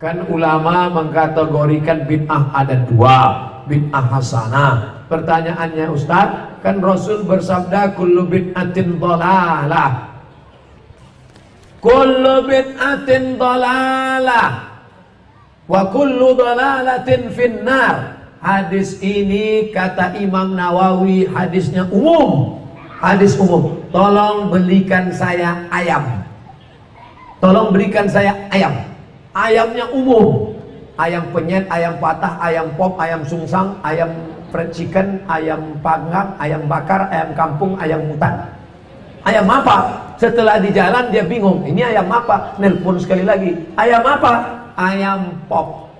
Kan ulama mengkategorikan bid'ah ada dua, bid'ah hasanah. Pertanyaannya Ustaz, kan Rasul bersabda kullu bid'atin dhalalah. Kullu bid'atin dhalalah wa kullu dhalalatin finnar. Hadis ini kata Imam Nawawi hadisnya umum. Hadis umum. Tolong belikan saya ayam. Tolong berikan saya ayam. Ayamnya umum. Ayam penyet, ayam patah, ayam pop, ayam sungsang, ayam fried chicken, ayam panggang, ayam bakar, ayam kampung, ayam hutan. Ayam apa? Setelah di jalan dia bingung. Ini ayam apa? Nelpon sekali lagi. Ayam apa? Ayam pop.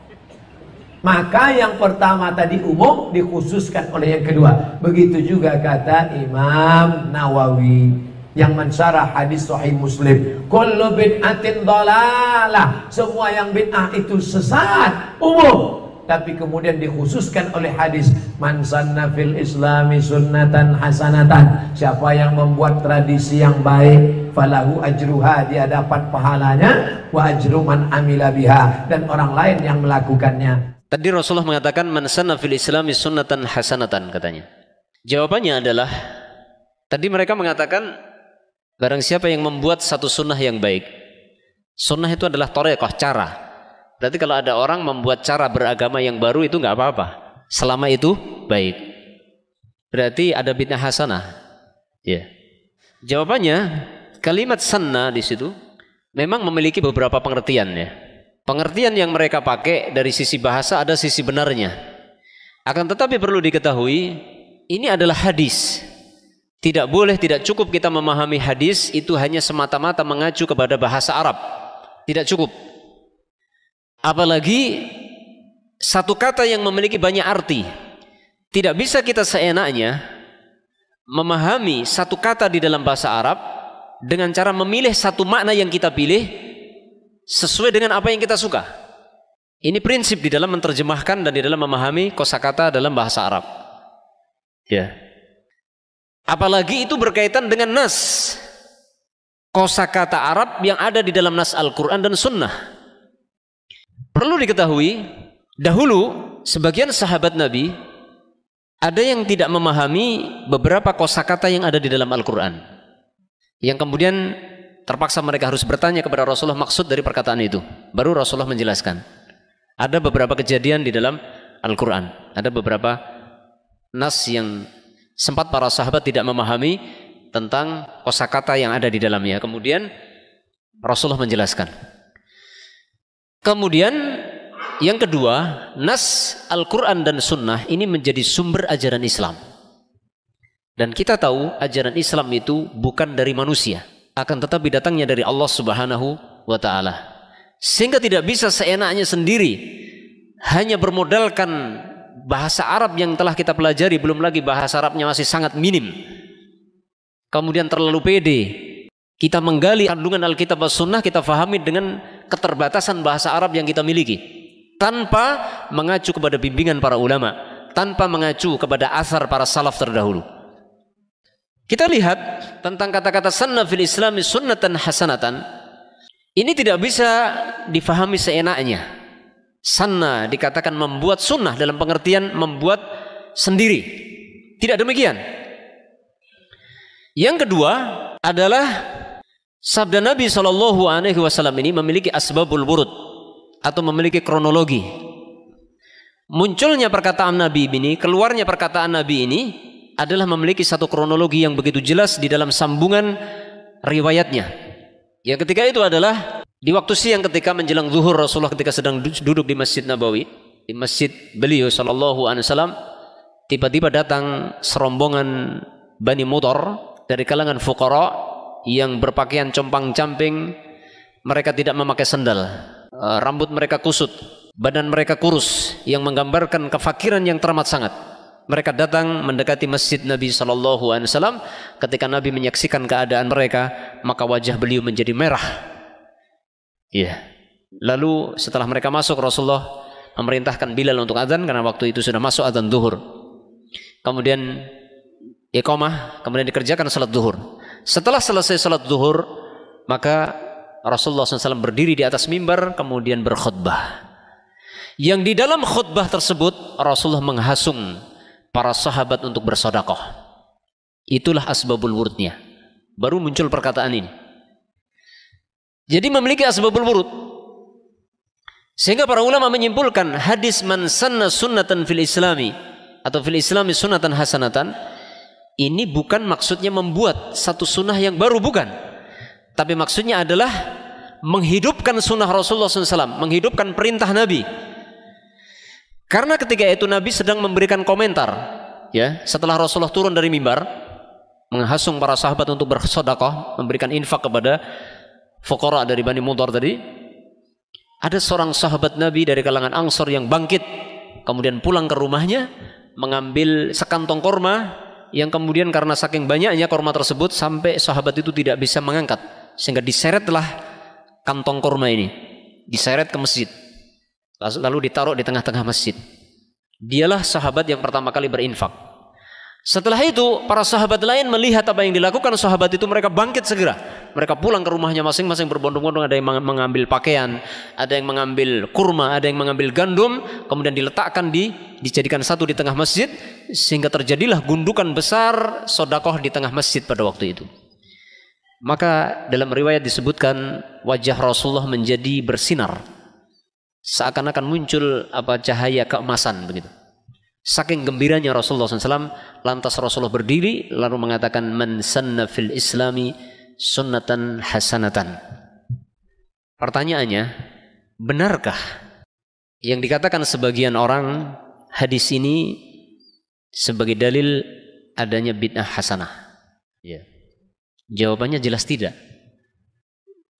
Maka yang pertama tadi umum dikhususkan oleh yang kedua. Begitu juga kata Imam Nawawi yang mensyarah hadis Sahih Muslim. Kullu bid'atin dhalalah. Semua yang bid'ah itu sesat, umum. Tapi kemudian dikhususkan oleh hadis man sanna fil islami sunnatan hasanatan. Siapa yang membuat tradisi yang baik, falahu ajruha, dia dapat pahalanya, wa ajru man amila biha, dan orang lain yang melakukannya. Tadi Rasulullah mengatakan man sanna fil islami sunnatan hasanatan, katanya. Jawabannya adalah, tadi mereka mengatakan barang siapa yang membuat satu sunnah yang baik. Sunnah itu adalah thariqah, cara. Berarti kalau ada orang membuat cara beragama yang baru itu nggak apa-apa, selama itu baik. Berarti ada bid'ah hasanah. Ya. Jawabannya, kalimat sanna di situ memang memiliki beberapa pengertian, ya. Pengertian yang mereka pakai dari sisi bahasa ada sisi benarnya. Akan tetapi perlu diketahui, ini adalah hadis. Tidak boleh, tidak cukup kita memahami hadis itu hanya semata-mata mengacu kepada bahasa Arab. Tidak cukup. Apalagi satu kata yang memiliki banyak arti. Tidak bisa kita seenaknya memahami satu kata di dalam bahasa Arab dengan cara memilih satu makna yang kita pilih sesuai dengan apa yang kita suka. Ini prinsip di dalam menerjemahkan dan di dalam memahami kosakata dalam bahasa Arab. Ya. Apalagi itu berkaitan dengan nas, kosakata Arab yang ada di dalam nas Al-Quran dan Sunnah. Perlu diketahui, dahulu sebagian sahabat Nabi ada yang tidak memahami beberapa kosakata yang ada di dalam Al-Quran, yang kemudian terpaksa mereka harus bertanya kepada Rasulullah maksud dari perkataan itu. Baru Rasulullah menjelaskan. Ada beberapa kejadian di dalam Al-Quran, ada beberapa nas yang sempat para sahabat tidak memahami tentang kosakata yang ada di dalamnya. Kemudian Rasulullah menjelaskan. Kemudian yang kedua, nas Al-Quran dan Sunnah ini menjadi sumber ajaran Islam. Dan kita tahu ajaran Islam itu bukan dari manusia, akan tetapi datangnya dari Allah Subhanahu wa Ta'ala. Sehingga tidak bisa seenaknya sendiri hanya bermodalkan bahasa Arab yang telah kita pelajari, belum lagi bahasa Arabnya masih sangat minim, kemudian terlalu pede kita menggali kandungan Alkitab dan Sunnah, kita fahami dengan keterbatasan bahasa Arab yang kita miliki, tanpa mengacu kepada bimbingan para ulama, tanpa mengacu kepada asar para salaf terdahulu. Kita lihat tentang kata-kata sanna fil islami sunnatan hasanatan. Ini tidak bisa difahami seenaknya. Sanna dikatakan membuat sunnah dalam pengertian membuat sendiri. Tidak demikian. Yang kedua adalah sabda Nabi SAW ini memiliki asbabul wurud atau memiliki kronologi. Munculnya perkataan Nabi ini, keluarnya perkataan Nabi ini adalah memiliki satu kronologi yang begitu jelas di dalam sambungan riwayatnya. Yang ketiga itu adalah di waktu siang ketika menjelang zuhur, Rasulullah ketika sedang duduk di Masjid Nabawi, di masjid beliau SAW, tiba-tiba datang serombongan Bani Mudhar dari kalangan fuqara yang berpakaian compang-camping. Mereka tidak memakai sandal, rambut mereka kusut, badan mereka kurus, yang menggambarkan kefakiran yang teramat sangat. Mereka datang mendekati masjid Nabi SAW. Ketika Nabi menyaksikan keadaan mereka, maka wajah beliau menjadi merah. Ya. Lalu setelah mereka masuk, Rasulullah memerintahkan Bilal untuk azan karena waktu itu sudah masuk azan zuhur. Kemudian iqamah, kemudian dikerjakan salat zuhur. Setelah selesai salat zuhur, maka Rasulullah SAW berdiri di atas mimbar kemudian berkhutbah. Yang di dalam khutbah tersebut Rasulullah menghasung para sahabat untuk bersedekah. Itulah asbabul wurudnya. Baru muncul perkataan ini. Jadi memiliki asbabul wurud. Sehingga para ulama menyimpulkan hadis man sanna sunnatan fil islami atau fil islami sunnatan hasanatan, ini bukan maksudnya membuat satu sunnah yang baru, bukan. Tapi maksudnya adalah menghidupkan sunnah Rasulullah SAW, menghidupkan perintah Nabi. Karena ketika itu Nabi sedang memberikan komentar, ya, setelah Rasulullah turun dari mimbar, menghasung para sahabat untuk bersedekah, memberikan infak kepada fuqara dari Bani Mudhar tadi. Ada seorang sahabat Nabi dari kalangan Ansor yang bangkit, kemudian pulang ke rumahnya, mengambil sekantong korma, yang kemudian karena saking banyaknya korma tersebut sampai sahabat itu tidak bisa mengangkat, sehingga diseretlah kantong korma ini, diseret ke masjid, lalu ditaruh di tengah-tengah masjid. Dialah sahabat yang pertama kali berinfak. Setelah itu para sahabat lain melihat apa yang dilakukan sahabat itu, mereka bangkit segera. Mereka pulang ke rumahnya masing-masing berbondong-bondong, ada yang mengambil pakaian, ada yang mengambil kurma, ada yang mengambil gandum, kemudian diletakkan dijadikan satu di tengah masjid, sehingga terjadilah gundukan besar sedekah di tengah masjid pada waktu itu. Maka dalam riwayat disebutkan wajah Rasulullah menjadi bersinar, seakan-akan muncul cahaya keemasan begitu. Saking gembiranya Rasulullah SAW, lantas Rasulullah berdiri lalu mengatakan man sanna fil islami sunnatan hasanatan. Pertanyaannya, benarkah yang dikatakan sebagian orang hadis ini sebagai dalil adanya bid'ah hasanah? Ya. Jawabannya jelas tidak.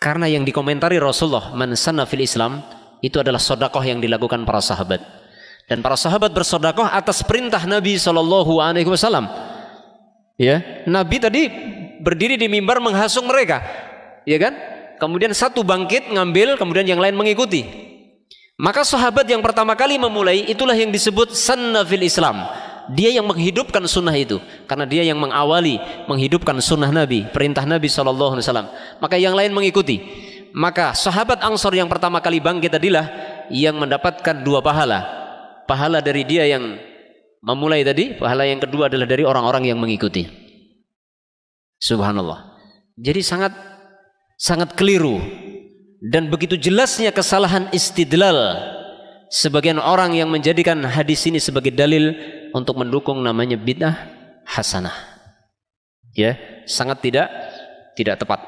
Karena yang dikomentari Rasulullah man sanna fil islam itu adalah sedekah yang dilakukan para sahabat. Dan para sahabat bersedekah atas perintah Nabi SAW. Ya, Nabi tadi berdiri di mimbar menghasung mereka, ya kan? Kemudian satu bangkit ngambil, kemudian yang lain mengikuti. Maka sahabat yang pertama kali memulai itulah yang disebut sanna fil Islam. Dia yang menghidupkan sunnah itu, karena dia yang mengawali menghidupkan sunnah Nabi, perintah Nabi SAW. Maka yang lain mengikuti. Maka sahabat Ansor yang pertama kali bangkit adalah yang mendapatkan dua pahala. Pahala dari dia yang memulai tadi, pahala yang kedua adalah dari orang-orang yang mengikuti. Subhanallah. Jadi sangat keliru dan begitu jelasnya kesalahan istidlal sebagian orang yang menjadikan hadis ini sebagai dalil untuk mendukung namanya bid'ah hasanah. Ya, sangat tidak tepat.